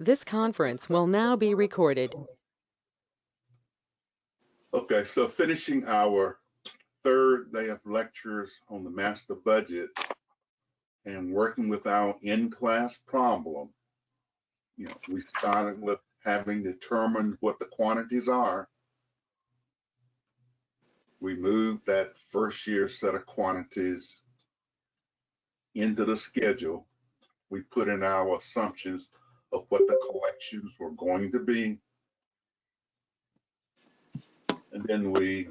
This conference will now be recorded. Okay, so finishing our third day of lectures on the master budget and working with our in-class problem, we started with having determined what the quantities are. We moved that first year set of quantities into the schedule. We put in our assumptions of what the collections were going to be. And then we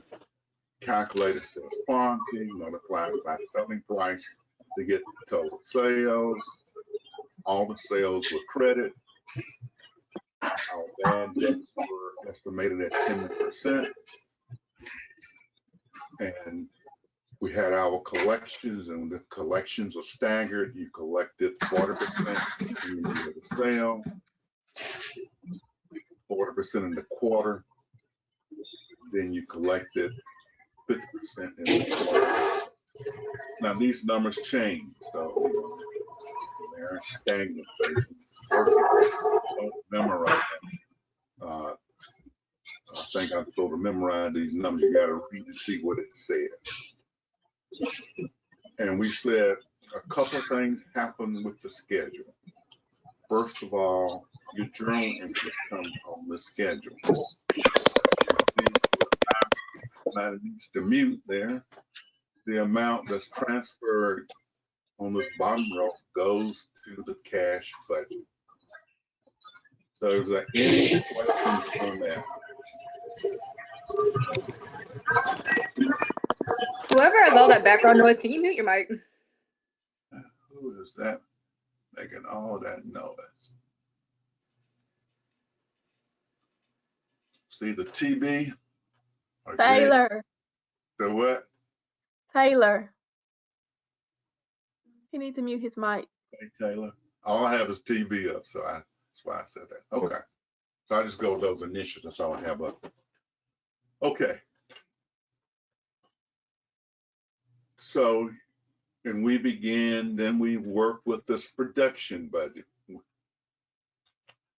calculated sales quantity, multiplied by selling price to get the total sales. All the sales were credit. Our bad debts were estimated at 10%. And we had our collections, and the collections are staggered. You collected 40% in the year of the sale, 40% in the quarter, then you collected 50% in the quarter. Now these numbers change, so they're stagnant. So don't memorize them. I think I'm supposed to memorize these numbers. You got to read to see what it says. And we said a couple of things happened with the schedule. First of all, your journal entries come on the schedule. That needs to mute there. The amount that's transferred on this bottom row goes to the cash budget. So is there any questions on that? Whoever has all that background noise, can you mute your mic? Who is that making all that noise? See the TB? Taylor. The what? Taylor. He needs to mute his mic. Hey, Taylor. All I have is TB up, so that's why I said that. Okay. So I just go with those initials. That's all I have up. Okay. So, and we began, then we worked with this production budget.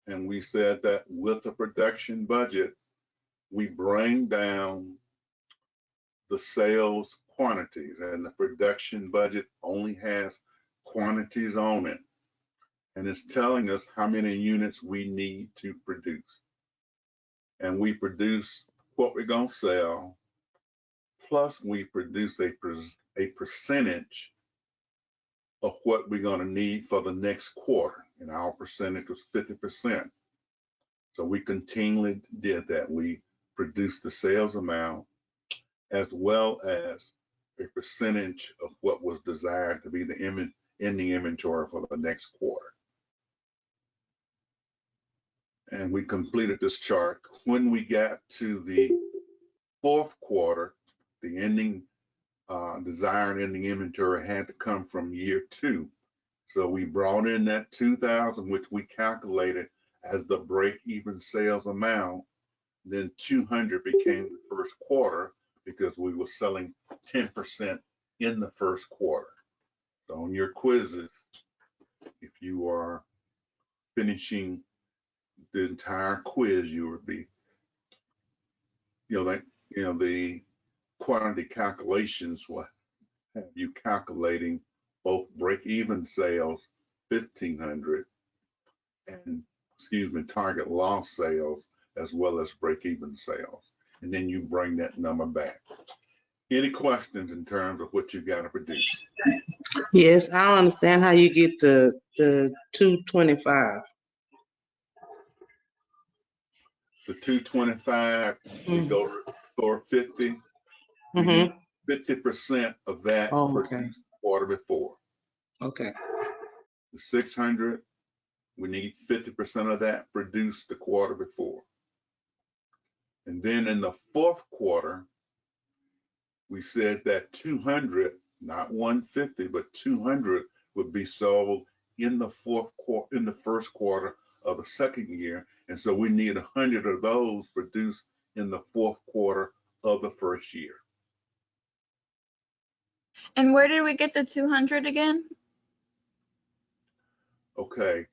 And we said that with the production budget, we bring down the sales quantities, and the production budget only has quantities on it. And it's telling us how many units we need to produce. And we produce what we're going to sell, plus we produce a percentage of what we're going to need for the next quarter. And our percentage was 50%. So we continually did that. We produced the sales amount as well as a percentage of what was desired to be the ending inventory for the next quarter. And we completed this chart. When we got to the fourth quarter, the ending desired ending inventory had to come from year 2. So we brought in that 2,000, which we calculated as the break-even sales amount. Then 200 became the first quarter because we were selling 10% in the first quarter. So on your quizzes, if you are finishing the entire quiz, you would be, the quantity calculations will have you calculating both break-even sales, 1,500, and target loss sales, as well as break-even sales. And then you bring that number back. Any questions in terms of what you got to produce? Yes, I don't understand how you get the 225. The 225, we go to 450. Mm-hmm. 50% of that produced the quarter before. Okay. The 600, we need 50% of that produced the quarter before. And then in the fourth quarter, we said that 200, not 150, but 200 would be sold in the first quarter of the second year. And so we need 100 of those produced in the fourth quarter of the first year. And where did we get the 200 again? Okay,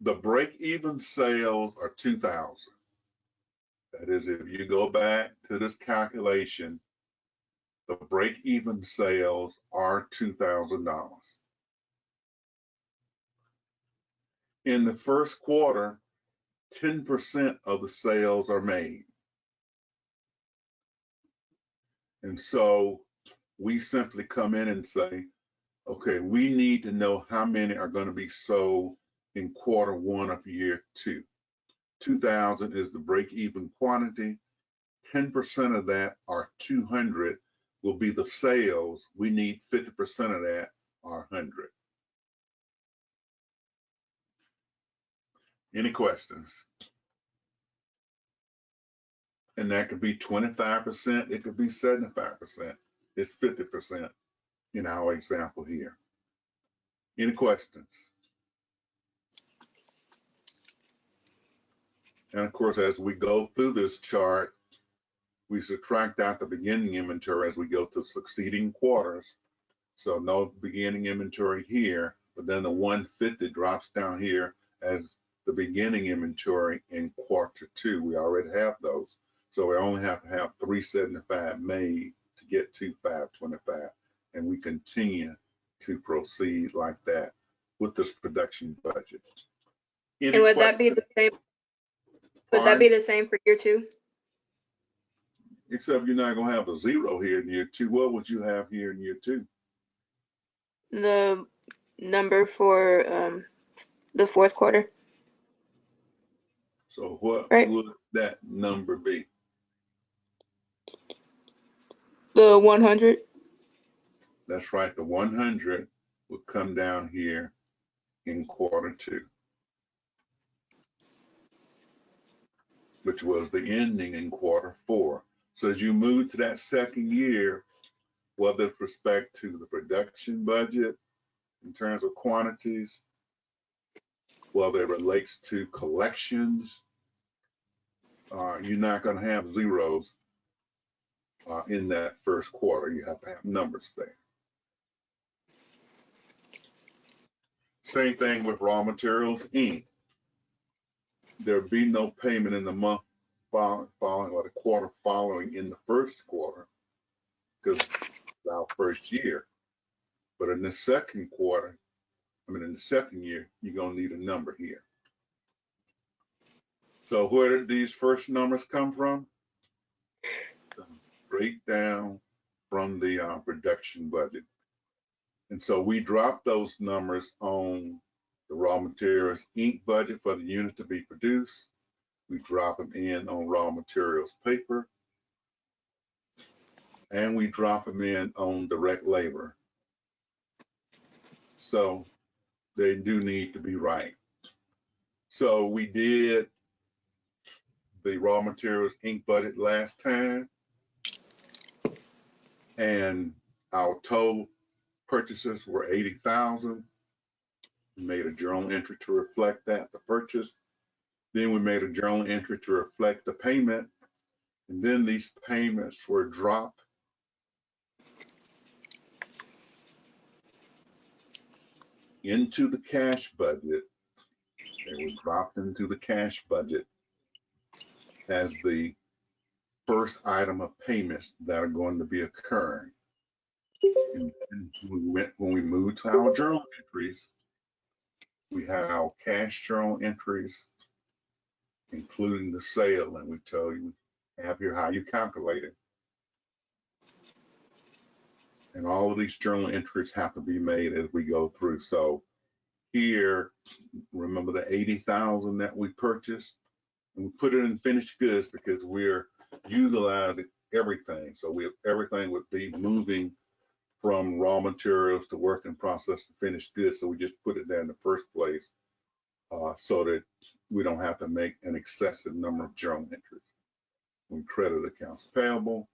the break-even sales are 2,000. That is, if you go back to this calculation, the break-even sales are $2,000. In the first quarter, 10% of the sales are made. And so we simply come in and say, okay, we need to know how many are going to be sold in quarter one of year two. 2,000 is the break-even quantity. 10% of that, or 200, will be the sales. We need 50% of that, or 100. Any questions? And that could be 25%, it could be 75%. It's 50% in our example here. Any questions? And of course, as we go through this chart, we subtract out the beginning inventory as we go to succeeding quarters. So no beginning inventory here, but then the 150 drops down here as the beginning inventory in quarter two. We already have those. So we only have to have 375 made to get to 525. And we continue to proceed like that with this production budget. And would that be the same? Would that be the same for year two? Except you're not gonna have a zero here in year two. What would you have here in year two? The number for the fourth quarter. So what would that number be? The 100. That's right, the 100 would come down here in quarter two, which was the ending in quarter four. So as you move to that second year, whether with respect to the production budget in terms of quantities, whether it relates to collections, you're not going to have zeros in that first quarter. You have to have numbers there. Same thing with raw materials, Inc. There'll be no payment in the month following or the quarter following in the first quarter because it's our first year. But in the second quarter, in the second year, you're going to need a number here. So where did these first numbers come from? Straight down from the production budget. And so we dropped those numbers on the raw materials Inc. budget for the unit to be produced. We drop them in on raw materials paper. And we drop them in on direct labor. So they do need to be right. So we did the raw materials Inc. budget last time. And our total purchases were 80,000. We made a journal entry to reflect that, the purchase. Then we made a journal entry to reflect the payment. And then these payments were dropped into the cash budget. They were dropped into the cash budget as the first item of payments that are going to be occurring. And when we move to our journal entries, we have our cash journal entries, including the sale, and we tell you, have here how you calculate it. And all of these journal entries have to be made as we go through. So here, remember the 80,000 that we purchased, and we put it in finished goods because we're utilizing everything. So everything would be moving from raw materials to work in process to finished goods. So we just put it there in the first place so that we don't have to make an excessive number of journal entries. We credit accounts payable,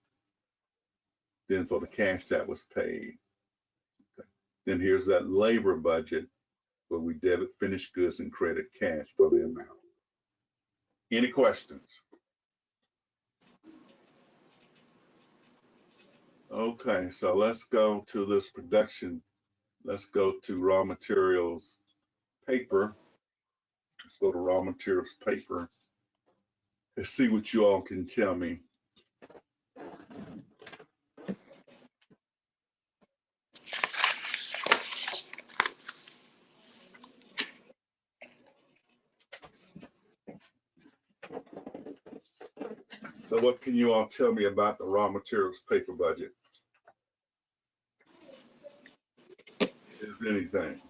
then for the cash that was paid. Okay. Then here's that labor budget where we debit finished goods and credit cash for the amount. Any questions? Okay, so let's go to this production. Let's go to raw materials paper. Let's go to raw materials paper. Let's see what you all can tell me. So what can you all tell me about the raw materials paper budget? If anything.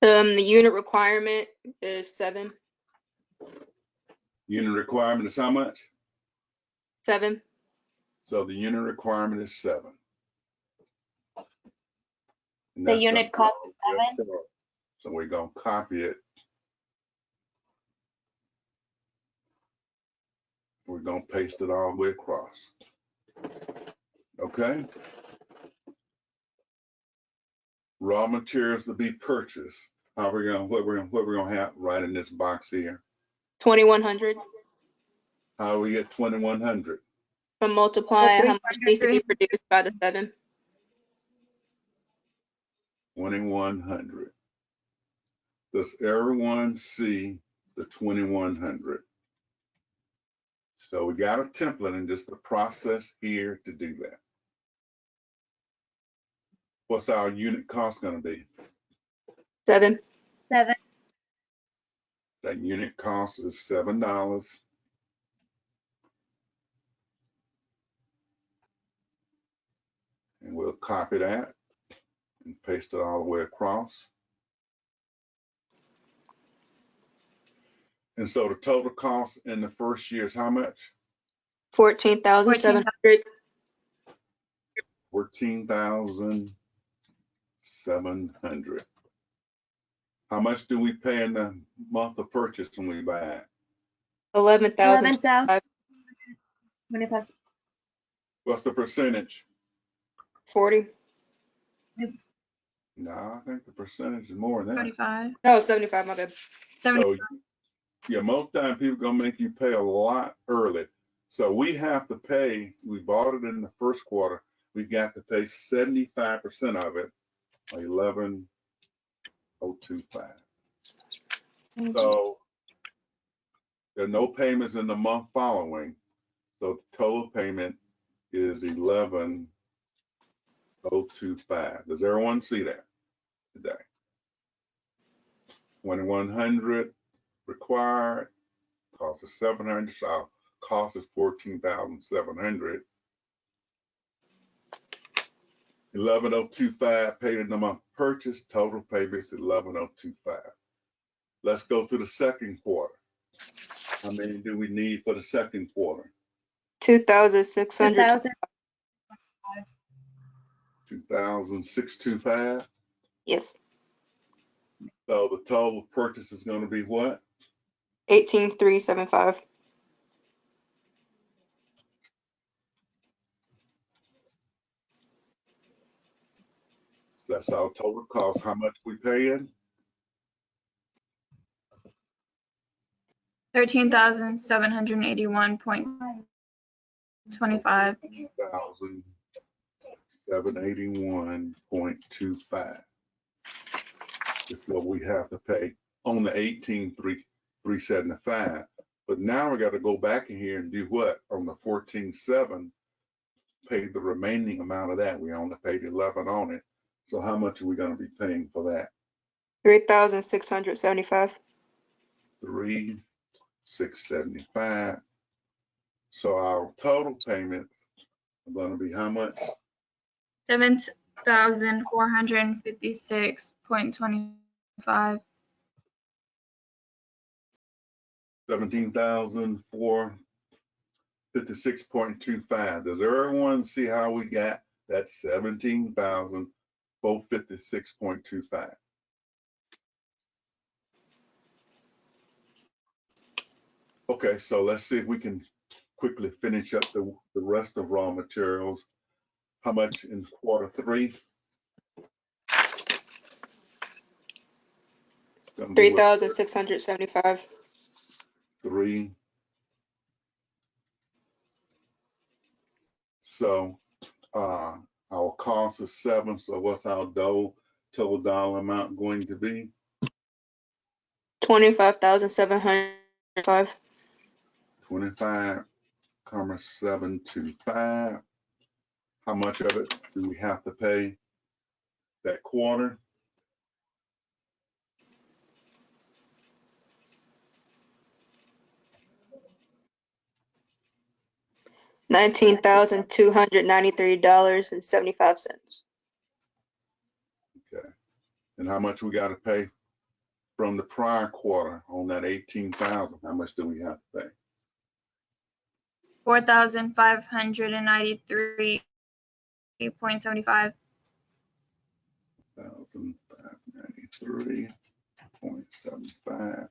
The unit requirement is 7. Unit requirement is how much? 7. So the unit requirement is 7. And The that's unit gonna- cost is 7. So we're gonna copy it. We're gonna paste it all the way across. Okay? Raw materials to be purchased. What we're gonna have right in this box here? 2,100. How do we get 2,100? From multiplying how much needs to be produced by the 7. 2,100. Does everyone see the 2,100? So we got a template and just the process here to do that. What's our unit cost gonna be? 7. 7. That unit cost is $7. And we'll copy that and paste it all the way across. And so the total cost in the first year is how much? 14,700. 14,700. How much do we pay in the month of purchase when we buy it? 11,000. 25. What's the percentage? 40. No, I think the percentage is more than that. 35. No, 75. My bad. So, yeah, most time people gonna make you pay a lot early. So we have to pay, we bought it in the first quarter, we got to pay 75% of it, 11,025. So there are no payments in the month following. So the total payment is 11,025. Does everyone see that today? 2,100 required, cost is 700, so cost is 14,700. 11,025 paid in the month purchase, total payment is 11,025. Let's go to the second quarter. How many do we need for the second quarter? 2,600. 2,625. Yes. So the total purchase is going to be what? 18,375. So that's our total cost. How much we paying? 13,781.25. 13,781.25 is what we have to pay on the 18,375. But now we got to go back in here and do what? On the 14,700, pay the remaining amount of that. We only paid 11 on it. So how much are we going to be paying for that? 3,675. 3,675. So our total payments are going to be how much? 7,456.25. 17,456.25. Does everyone see how we got that 17,456.25? Okay, so let's see if we can quickly finish up the rest of raw materials. How much in quarter 3? 3,675. 3. So our cost is 7. So what's our total dollar amount going to be? $25,705. 25,725. How much of it do we have to pay that quarter? $19,293.75. Okay. And how much we got to pay from the prior quarter on that 18,000? How much do we have to pay? $4,593.75. 1,593.75.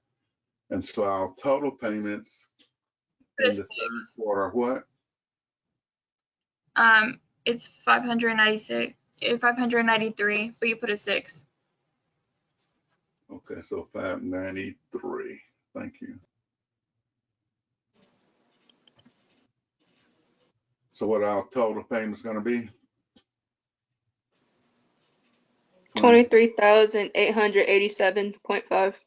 And so our total payments Put a in the third quarter are what? It's 593, but you put a 6. Okay, so 593. Thank you. So what our total payment's going to be? $23,887.5.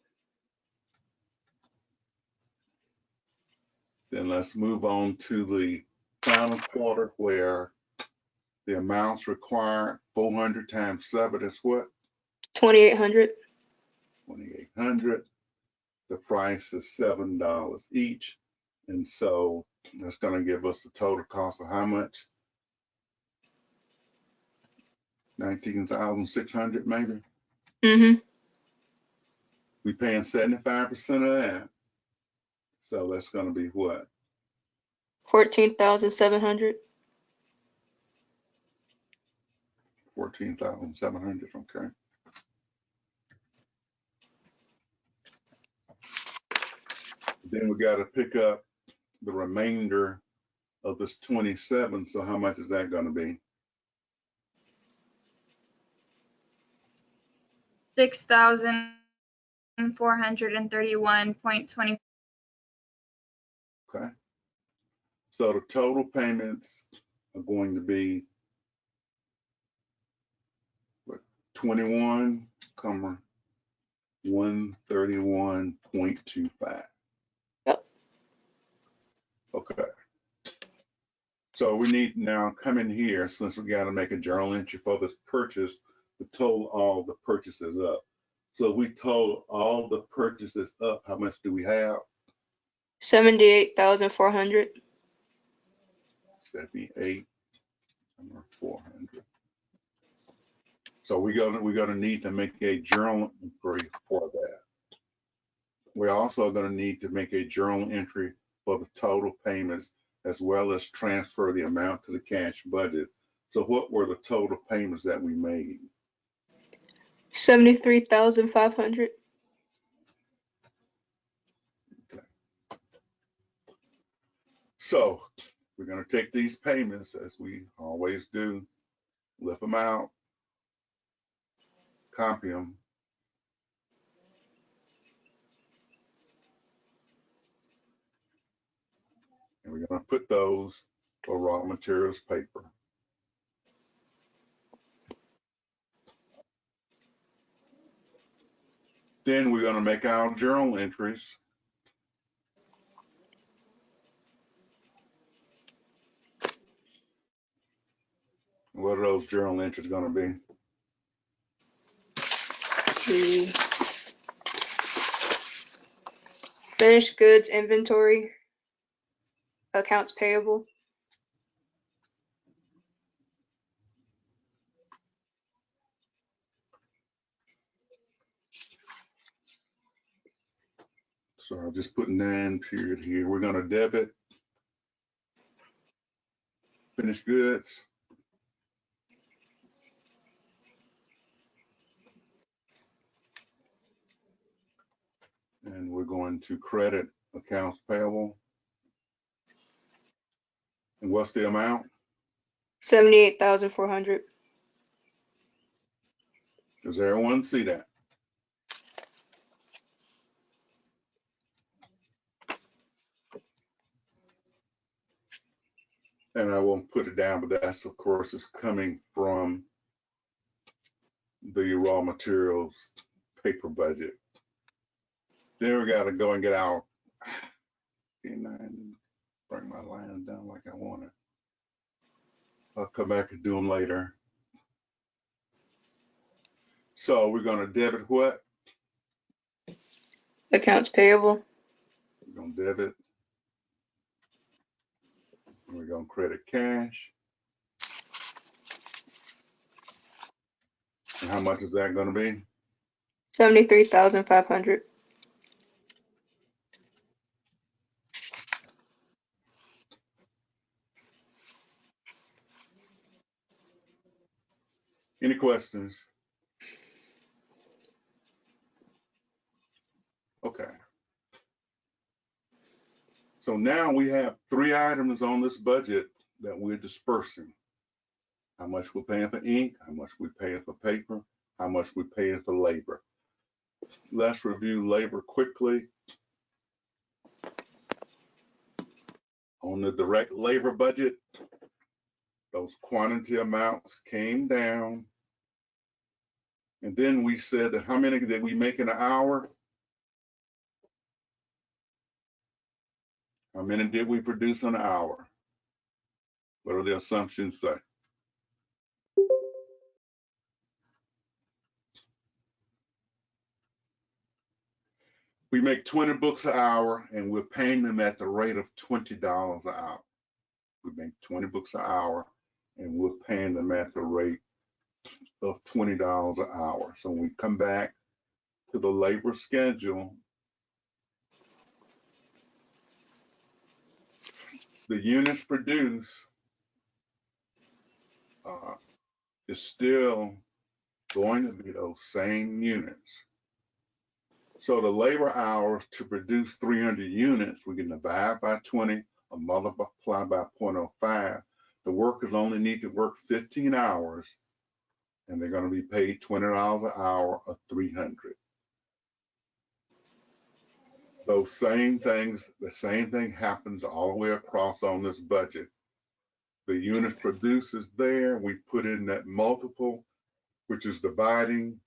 Then let's move on to the final quarter where the amounts required, 400 times 7 is what? 2,800. 2,800. The price is $7 each. And so that's going to give us a total cost of how much? 19,600 maybe? Mm-hmm. We paying 75% of that. So that's going to be what? 14,700. 14,700, okay. Then we got to pick up the remainder of this 27. So how much is that going to be? $6,431.20. Okay. So the total payments are going to be what, 21,131.25. Yep. Okay. So we need now come in here, since we got to make a journal entry for this purchase, to total all the purchases up. So we total all the purchases up. How much do we have? 78,400. 78,400. So we're gonna need to make a journal entry for that. We're also gonna need to make a journal entry for the total payments, as well as transfer the amount to the cash budget. So what were the total payments that we made? 73,500. Okay. So we're gonna take these payments, as we always do, lift them out, copy them, and we're gonna put those for raw materials paper. Then we're gonna make our journal entries. What are those journal entries gonna be? The finished goods inventory, accounts payable. So I'll just put 9 period here. We're gonna debit finished goods. And we're going to credit accounts payable. And what's the amount? 78,400. Does everyone see that? And I won't put it down, but that's, of course, is coming from the raw materials paper budget. Then we got to go and get our P9, bring my lines down like I want it. I'll come back and do them later. So we're going to debit what? Accounts payable. We're going to debit. And we're going to credit cash. And how much is that going to be? 73,500. Any questions? Okay. So now we have 3 items on this budget that we're dispersing. How much we're paying for ink, how much we're paying for paper, how much we're paying for labor. Let's review labor quickly. On the direct labor budget, those quantity amounts came down. And then we said that how many did we make in an hour? How many did we produce in an hour? What do the assumptions say? We make 20 books an hour and we're paying them at the rate of $20 an hour. We make 20 books an hour and we're paying them at the rate of $20 an hour. So when we come back to the labor schedule, the units produced is still going to be those same units. So the labor hours to produce 300 units, we can divide by 20 or multiply by 0.05. The workers only need to work 15 hours and they're going to be paid $20 an hour or 300. Those same things, the same thing happens all the way across on this budget. The units produced is there. We put in that multiple, which is dividing.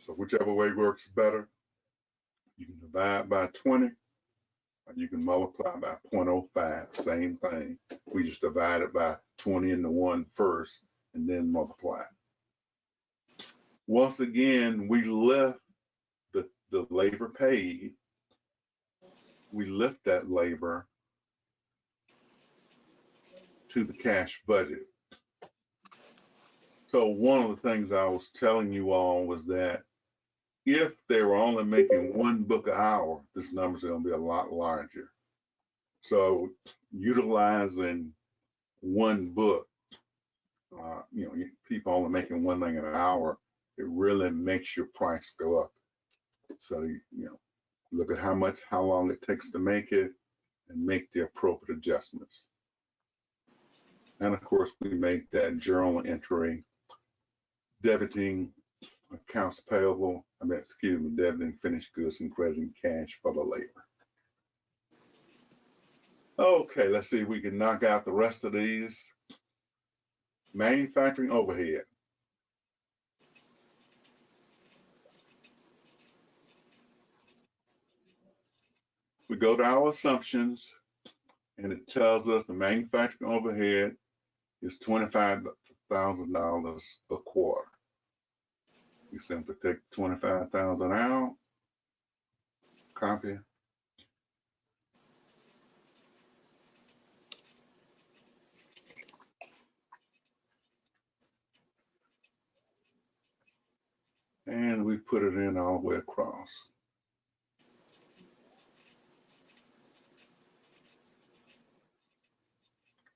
So whichever way works better, you can divide by 20, or you can multiply by 0.05, same thing. We just divide it by 20 into 1 first, and then multiply. Once again, we lift the labor paid. We lift that labor to the cash budget. So one of the things I was telling you all was that if they were only making 1 book an hour, this number's going to be a lot larger. So utilizing 1 book, people only making 1 thing an hour, it really makes your price go up. So, look at how long it takes to make it and make the appropriate adjustments. And of course, we make that journal entry, debiting accounts payable, debiting finished goods and crediting cash for the labor. Okay, let's see if we can knock out the rest of these. Manufacturing overhead. We go to our assumptions and it tells us the manufacturing overhead is $25,000 a quarter. We simply take 25,000 out, copy. And we put it in all the way across.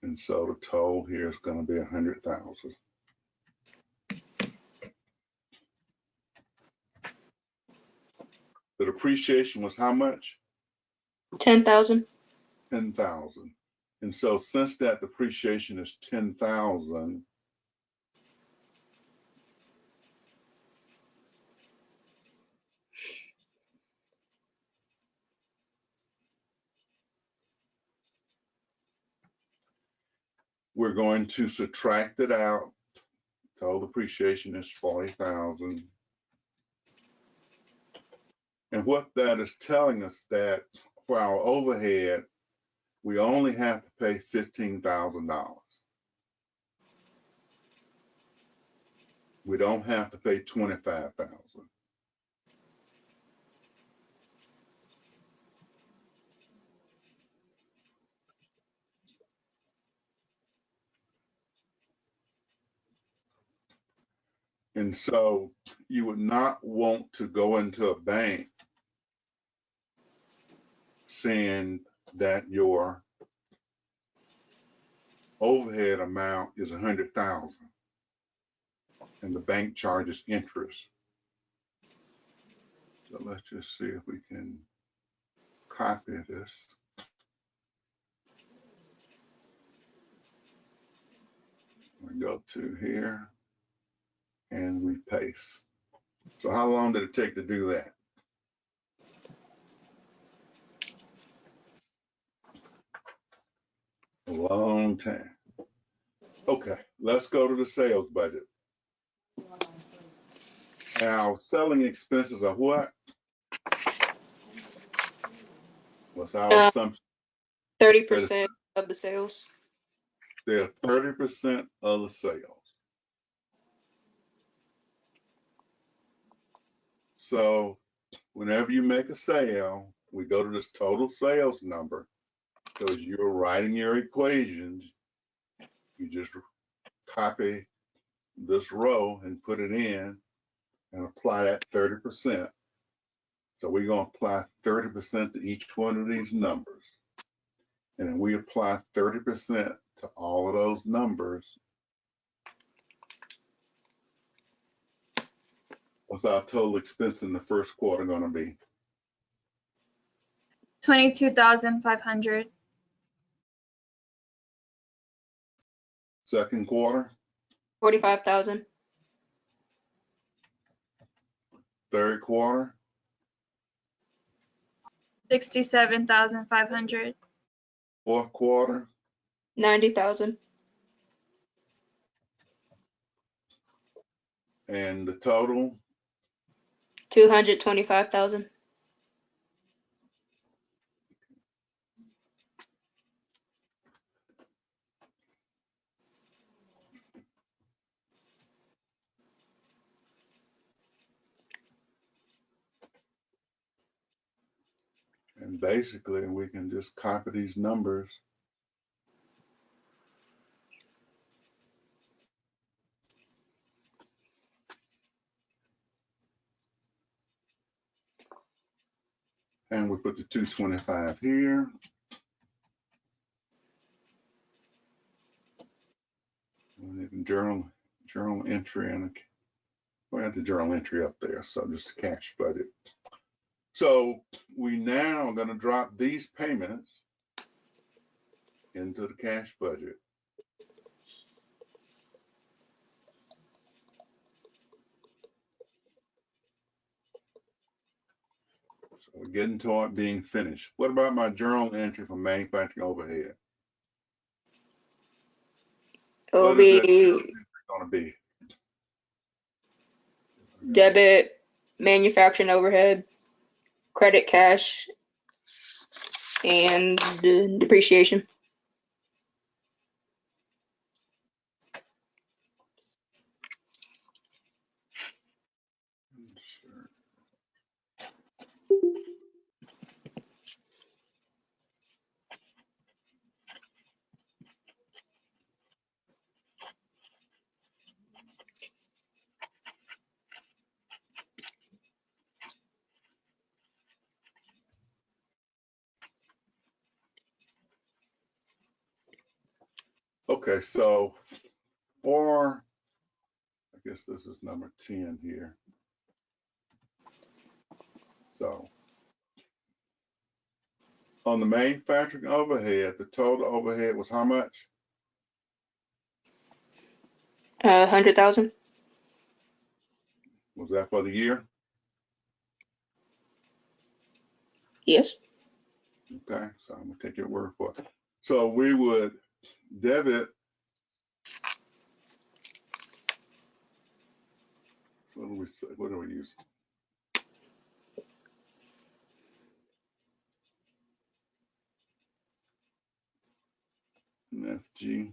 And so the total here is going to be 100,000. The depreciation was how much? 10,000. 10,000. And so since that depreciation is 10,000, we're going to subtract it out. Total depreciation is 40,000. And what that is telling us that for our overhead, we only have to pay $15,000. We don't have to pay $25,000. And so you would not want to go into a bank saying that your overhead amount is 100,000 and the bank charges interest. So let's just see if we can copy this. We go to here and we paste. So how long did it take to do that? A long time. Okay, let's go to the sales budget. Our selling expenses are what? What's our assumption? 30% of the sales. They're 30% of the sales. So whenever you make a sale, we go to this total sales number. So as you're writing your equations, you just copy this row and put it in and apply that 30%. So we're going to apply 30% to each one of these numbers. And then we apply 30% to all of those numbers. What's our total expense in the first quarter going to be? 22,500. Second quarter, 45,000. third quarter, 67,500. fourth quarter, 90,000. and the total, 225,000. and basically we can just copy these numbers. And we put the 225 here. And then journal entry, and we have the journal entry up there. So just the cash budget. So we now are going to drop these payments into the cash budget. So we're getting toward being finished. What about my journal entry for manufacturing overhead? It will What is that be going to be? debit, manufacturing overhead, credit cash, and depreciation. Okay, so for, I guess this is number 10 here. So on the manufacturing overhead, the total overhead was how much? 100,000. Was that for the year? Yes. Okay, so I'm gonna take your word for it. So we would debit, what do we say? What do we use? MFG.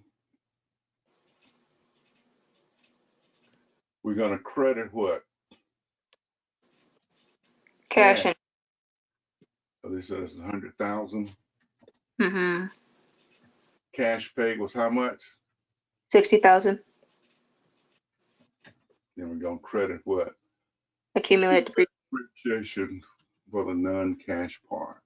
We're gonna credit what? Cash in. So they said it's 100,000. Mm-hmm. Cash paid was how much? 60,000. Then we're gonna credit what? Accumulate Depreciation for the non-cash part.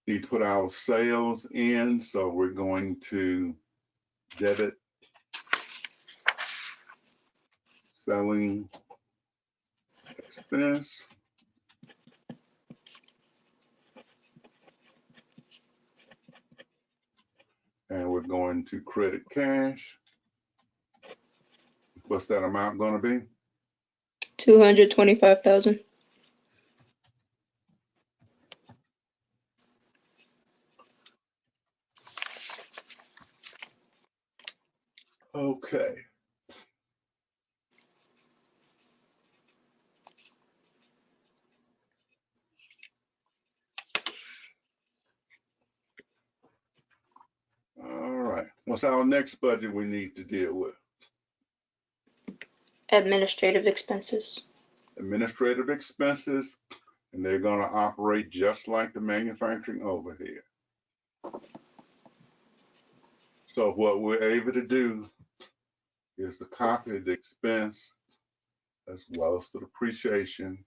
Need to put our sales in, so we're going to debit selling expense. And we're going to credit cash. What's that amount gonna be? 225,000. Okay. All right. What's our next budget we need to deal with? Administrative expenses. Administrative expenses, and they're gonna operate just like the manufacturing overhead. So what we're able to do is to copy the expense as well as the depreciation.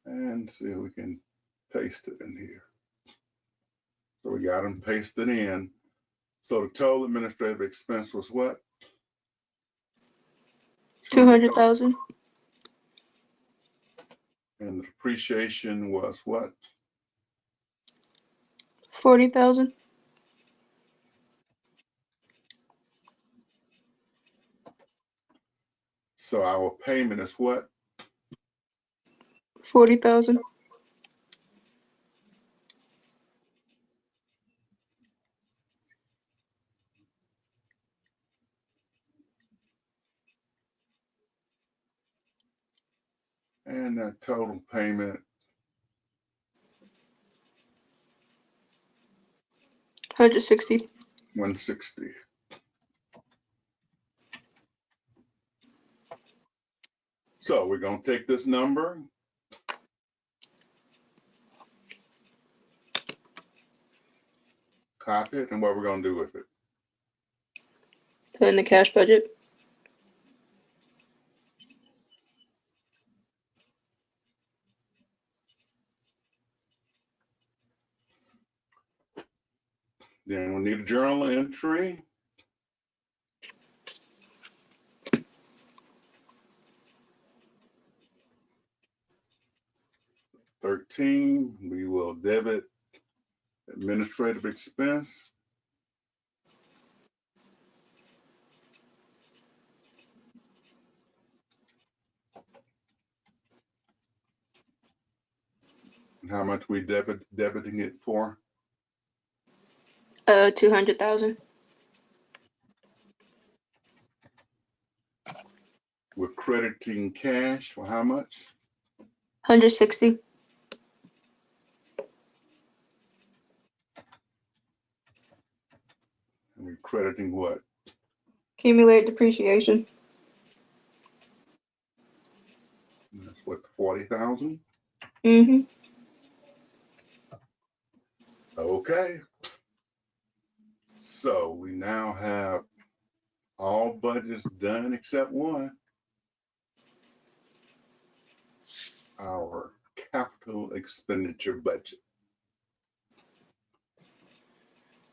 And see if we can paste it in here. So we got them pasted in. So the total administrative expense was what? 200,000. And the depreciation was what? 40,000. So our payment is what? 40,000. And that total payment, 160. 160. So we're gonna take this number, copy it, and what we're gonna do with it? Put in the cash budget. Then we need a journal entry. $13, we will debit administrative expense. And how much we debiting it for? 200,000. We're crediting cash for how much? 160. And we're crediting what? Accumulate depreciation. And that's what, 40,000? Mm-hmm. Okay. So we now have all budgets done except one. Our capital expenditure budget.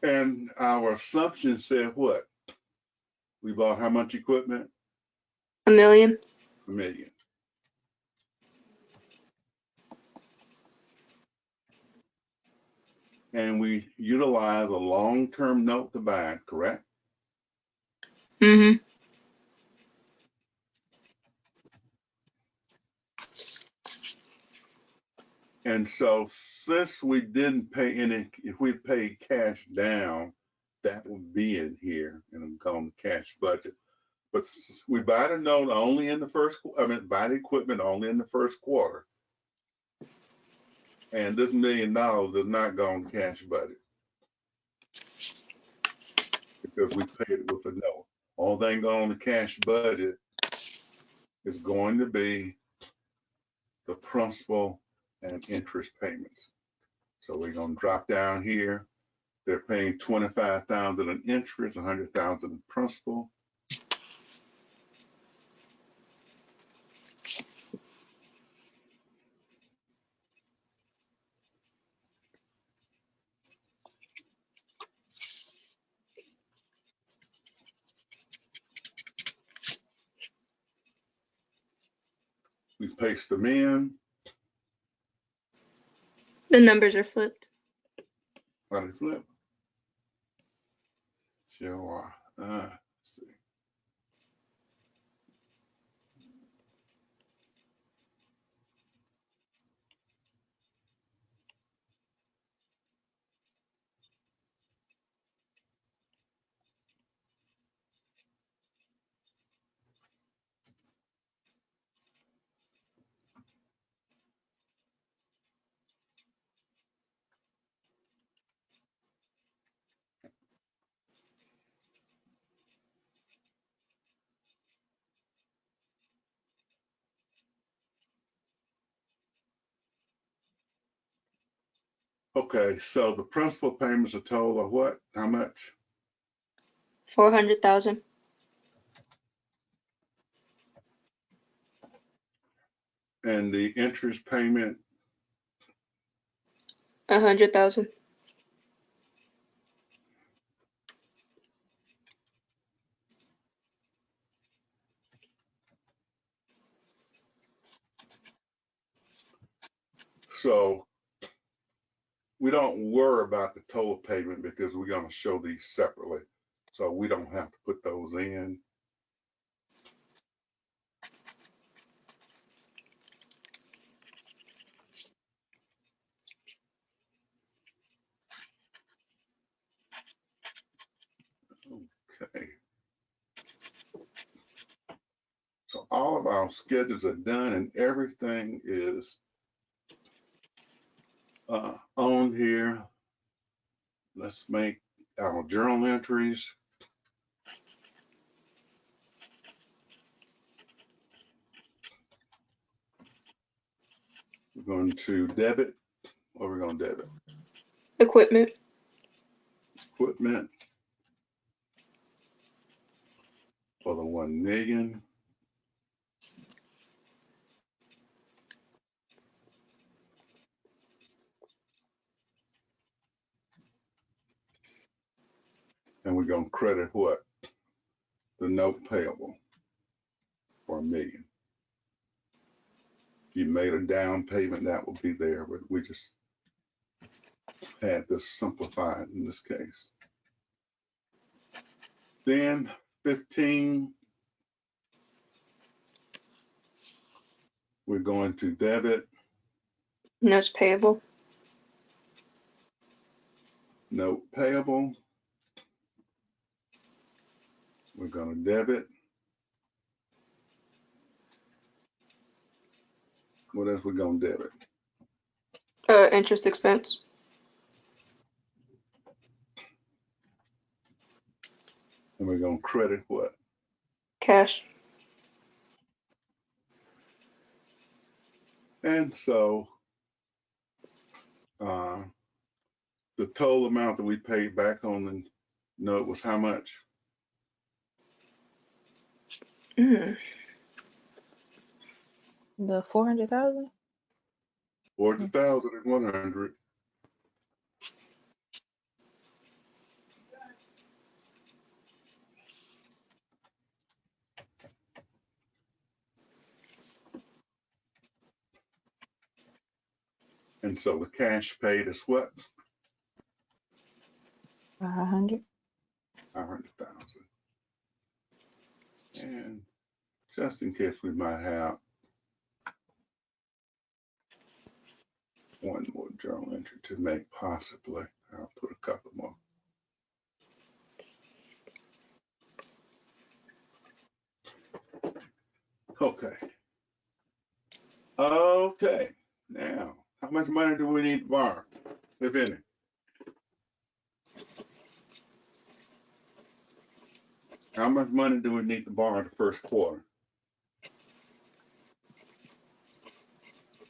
And our assumption said what? We bought how much equipment? $1 million. $1 million. And we utilize a long-term note to buy, correct? Mm-hmm. And so since we didn't pay any, if we paid cash down, that would be in here and it'll call the cash budget. But we buy the note only in the first, buy the equipment only in the first quarter. And this $1 million does not go on the cash budget because we paid it with a note. All thing on the cash budget is going to be the principal and interest payments. So we're going to drop down here. They're paying $25,000 in interest, $100,000 in principal. We paste them in. The numbers are flipped. How they flip? Sure. Let's see. Okay, so the principal payments a total of what? How much? 400,000. And the interest payment, 100,000. so we don't worry about the total payment because we're going to show these separately. So we don't have to put those in. Okay. So all of our schedules are done and everything is on here. Let's make our journal entries. We're going to debit. What are we going to debit? Equipment. Equipment for the 1 million. And we're going to credit what? The note payable for $1 million. If you made a down payment, that would be there, but we just had this simplified in this case. Then 15, we're going to debit. Notes payable. Note payable. We're going to debit. What else we're going to debit? Interest expense. And we're going to credit what? Cash. And so the total amount that we paid back on the note was how much? Mm. The 400,000? 40,100. And so the cash paid is what? 500. 500,000. And just in case we might have One more journal entry to make possibly. I'll put a couple more. Okay. Okay. Now, how much money do we need to borrow, if any? How much money do we need to borrow the first quarter?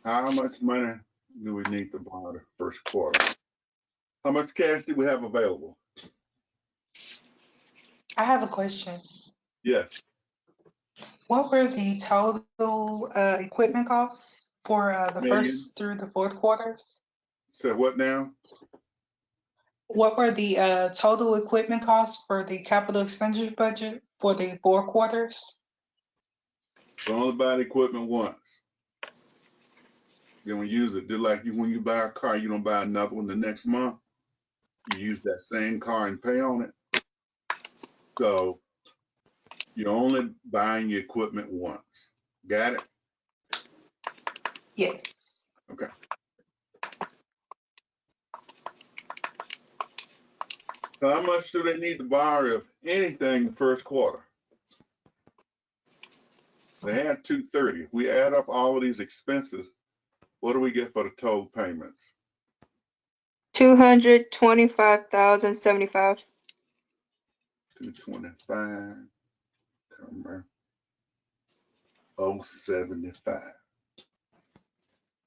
How much money do we need to borrow the first quarter? How much cash do we have available? I have a question. Yes. What were the total equipment costs for the Million. first through the fourth quarters? So what now? What were the total equipment costs for the capital expenditure budget for the 4 quarters? We only buy the equipment once. Then we use it. Just like when you buy a car, you don't buy another one the next month. You use that same car and pay on it. So you're only buying your equipment once. Got it? Yes. Okay. So how much do they need to borrow, if anything, the first quarter? They had 230. If we add up all of these expenses, what do we get for the total payments? 225,075. 225, 075.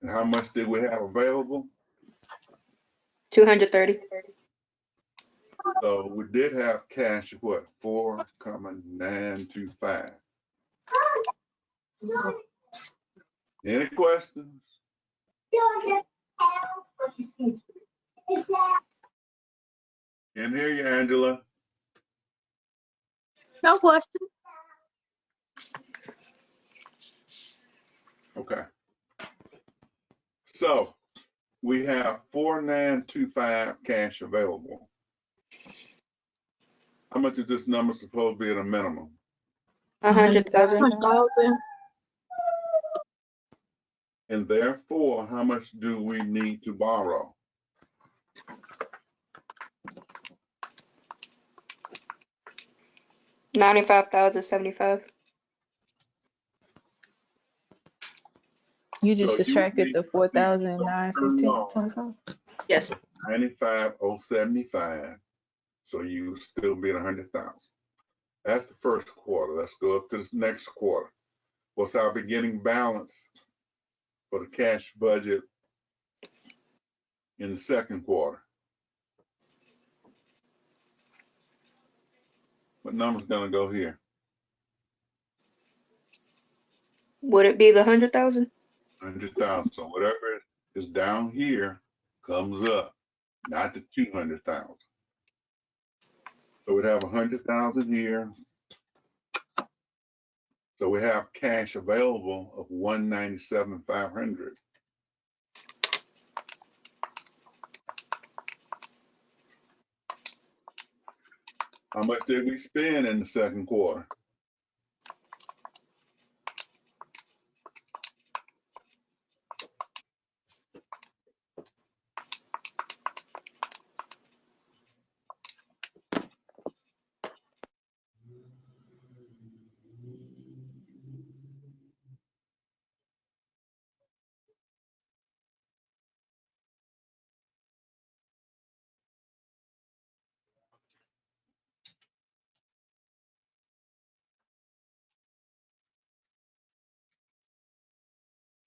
And how much did we have available? 230. So we did have cash of what? 4,925. Any questions? Can't hear you, Angela. No question. Okay. So we have 4,925 cash available. How much is this number supposed to be at a minimum? 100,000. 100,000. And therefore, how much do we need to borrow? $95,075. You just So you subtracted need the to receive 4,915.25. Yes. 95,075. So you still be at 100,000. That's the first quarter. Let's go up to this next quarter. What's our beginning balance for the cash budget in the second quarter? What number's gonna go here? Would it be the 100,000? 100,000. So whatever is down here comes up, not the 200,000. So we'd have 100,000 here. So we have cash available of 197,500. How much did we spend in the second quarter?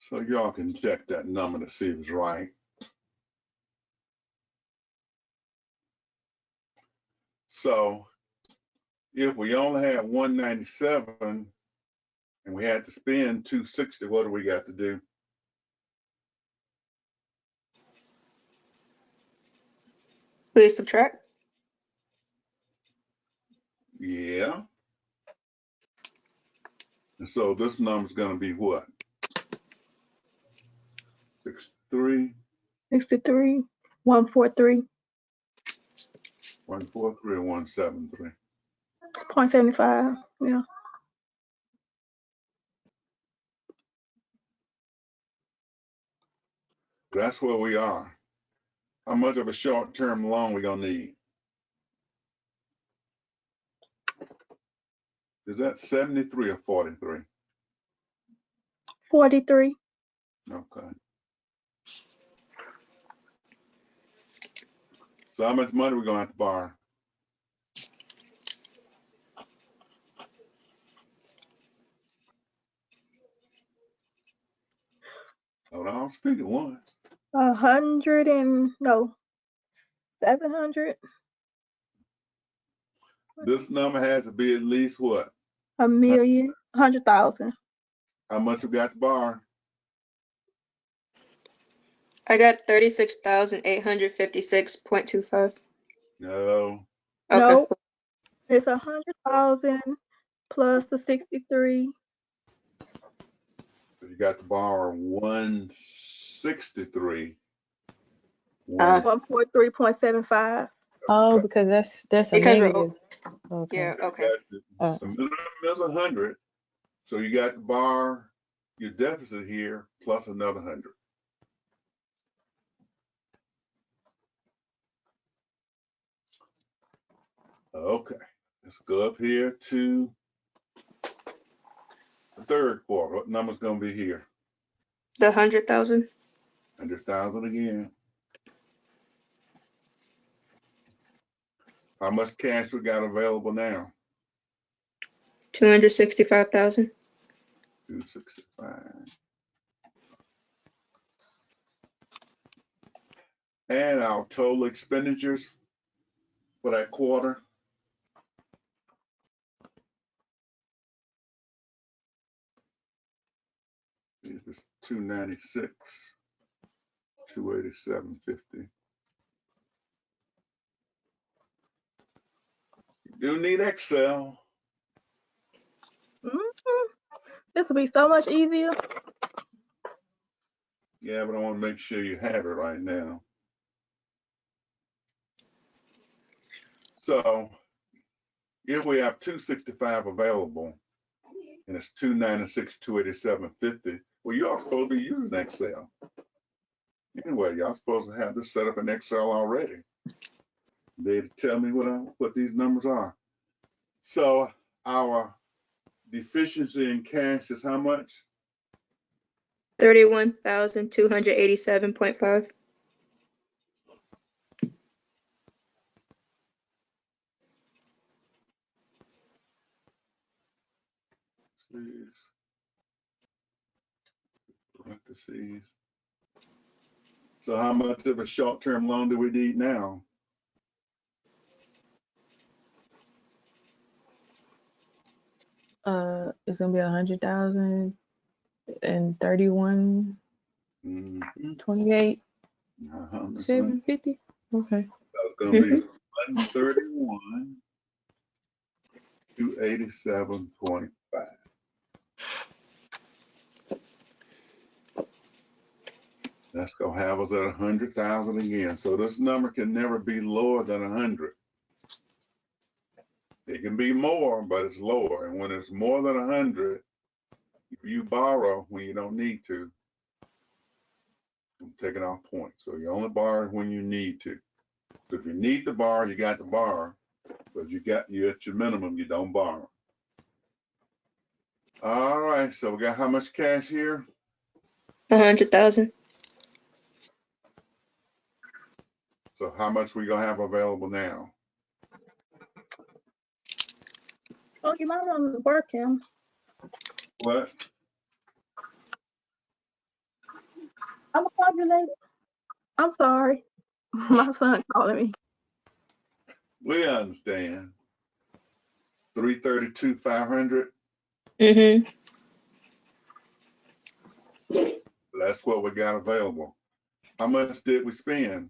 So y'all can check that number to see if it's right. So if we only had 197 and we had to spend 260, what do we got to do? Please subtract. Yeah. And so this number's gonna be what? 63, 63, 143, 143, or 173. 0.75. Yeah. That's where we are. How much of a short-term loan we gonna need? Is that 73 or 43? 43. Okay. So how much money we gonna have to borrow? Hold on, speak at once. 100 and no, 700. This number has to be at least what? A million, 100,000. How much we got to borrow? I got 36,856.25. No. Okay. No, it's 100,000 plus the 63. You got to borrow 163. 143.75. Oh, because that's a Because we're negative. Okay. Yeah, okay. The minimum is 100. So you got to borrow your deficit here plus another 100. Okay, let's go up here to the third quarter. What number's gonna be here? The 100,000. 100,000 again. How much cash we got available now? 265,000. 265. And our total expenditures for that quarter. It's 296, 287.50. You do need Excel. This will be so much easier. Yeah, but I want to make sure you have it right now. So if we have 265 available and it's 296, 287.50, well, you all supposed to be using Excel. Anyway, y'all supposed to have this set up in Excel already. They tell me what these numbers are. So our deficiency in cash is how much? 31,287.5. Please. Parentheses. So how much of a short-term loan do we need now? It's gonna be 100,000 and 31, Mm-hmm. 28, Uh-huh, 750. Okay. That's gonna be 131, 287.5. That's gonna have us at 100,000 again. So this number can never be lower than 100. It can be more, but it's lower. And when it's more than 100, you borrow when you don't need to. I'm taking off points. So you only borrow when you need to. So if you need to borrow, you got to borrow. But you're at your minimum, you don't borrow. All right, so we got how much cash here? 100,000. So how much we gonna have available now? Oh, your mom working. What? I'm gonna call you later. I'm sorry. My son calling me. We understand. 332,500. Mm-hmm. That's what we got available. How much did we spend?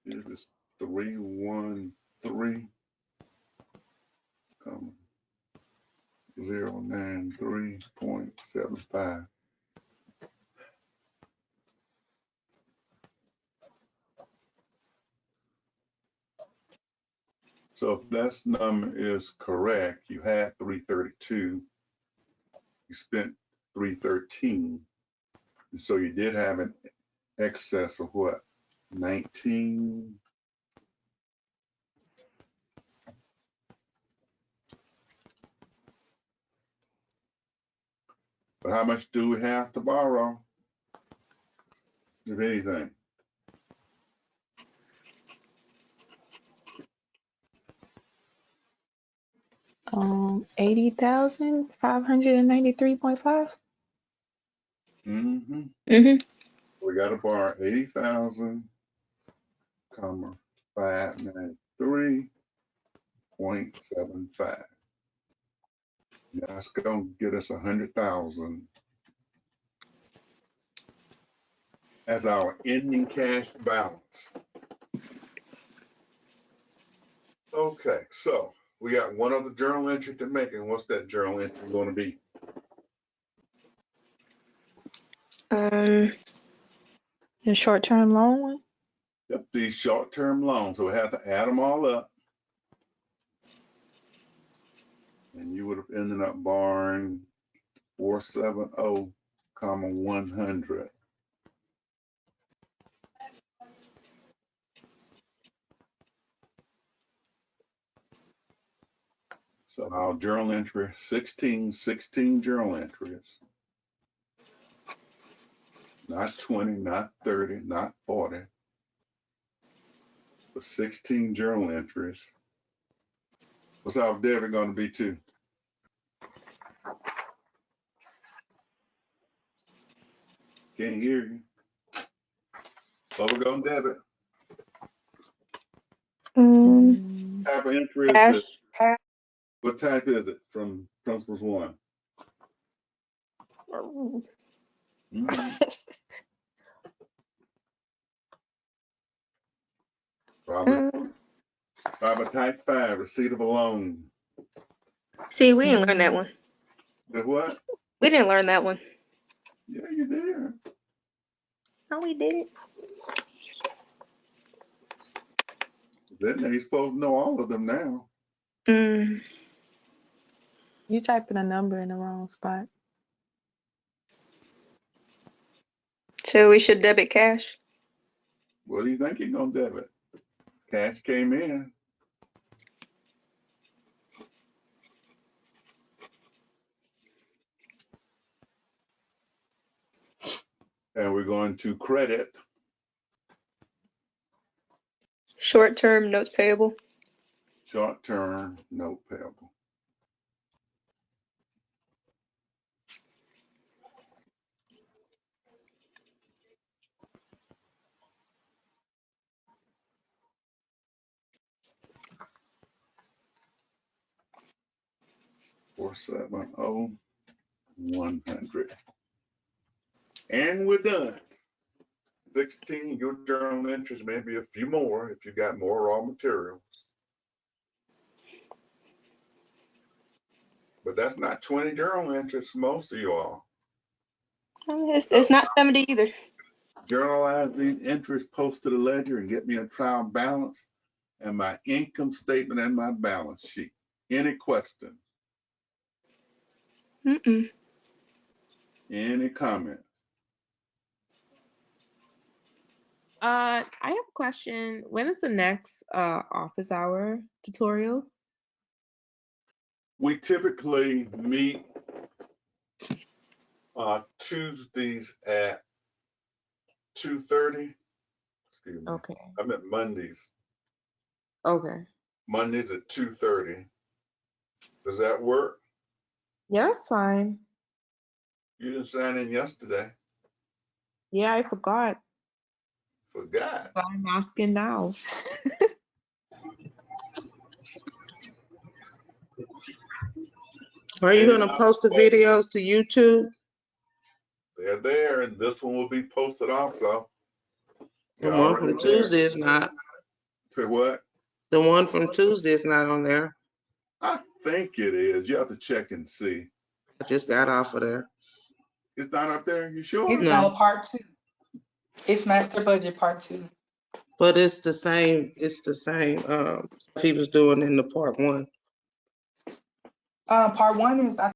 It is 313,093.75. So if that number is correct, you had 332. You spent 313. And so you did have an excess of what? 19. But how much do we have to borrow? If anything. 80,593.5. Mm-hmm. Mm-hmm. We got to borrow 80,000, 593.75. That's gonna get us 100,000 as our ending cash balance. Okay, so we got one other journal entry to make, and what's that journal entry going to be? The short-term loan one. Yep, these short-term loans. So we have to add them all up, and you would have ended up borrowing 470,100. So our journal entry, 16 journal entries. Not 20, not 30, not 40, but 16 journal entries. What's our debit going to be too? Can't hear you. What we going to debit? Type of entry is Cash. this? What type is it from Principles 1? Mm-hmm. Probably type 5, receipt of a loan. See, we didn't learn that one. The what? We didn't learn that one. Yeah, you did. No, we didn't. Then you're supposed to know all of them now. You typing a number in the wrong spot. So we should debit cash. What do you think you're going to debit? Cash came in. And we're going to credit. Short-term notes payable. Short-term note payable. $470,100. And we're done. 16, your journal entries, maybe a few more if you got more raw materials. But that's not 20 journal entries for most of you all. It's not 70 either. Journalize these entries, post to the ledger, and get me a trial balance and my income statement and my balance sheet. Any questions? Any comments? I have a question. When is the next office hour tutorial? We typically meet Tuesdays at 2:30. Excuse me. Okay. I meant Mondays. Okay. Mondays at 2:30. Does that work? Yeah, that's fine. You didn't sign in yesterday. Yeah, I forgot. Forgot. But I'm asking now. Are you gonna post the videos to YouTube? They're there, and this one will be posted also. The one from Tuesday is not. Say what? The one from Tuesday is not on there. I think it is. You have to check and see. I just got off of there. It's not up there? You sure? It's No. part 2. It's master budget part 2. But it's the same stuff he was doing in the part 1. Part 1 is, I